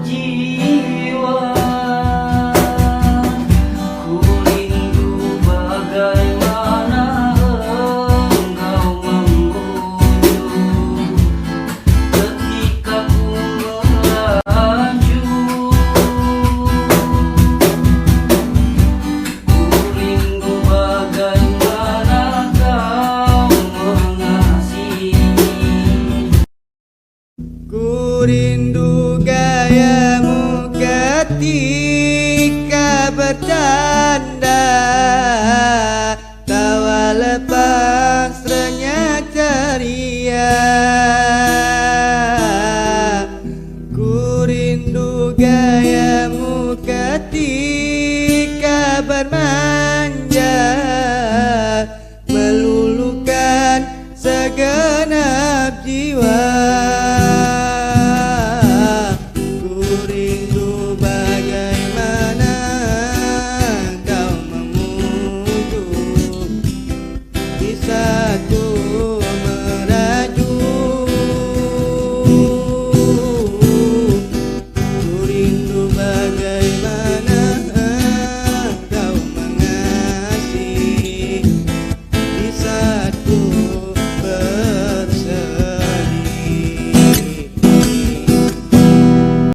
jiwa. Ku rindu bagaimana engkau mengunjung ketika ku melaju. Ku rindu bagaimana kau mengasihi. Ku rindu gayamu ketika bercanda, tawa lepas renyah ceria. Ku rindu gaya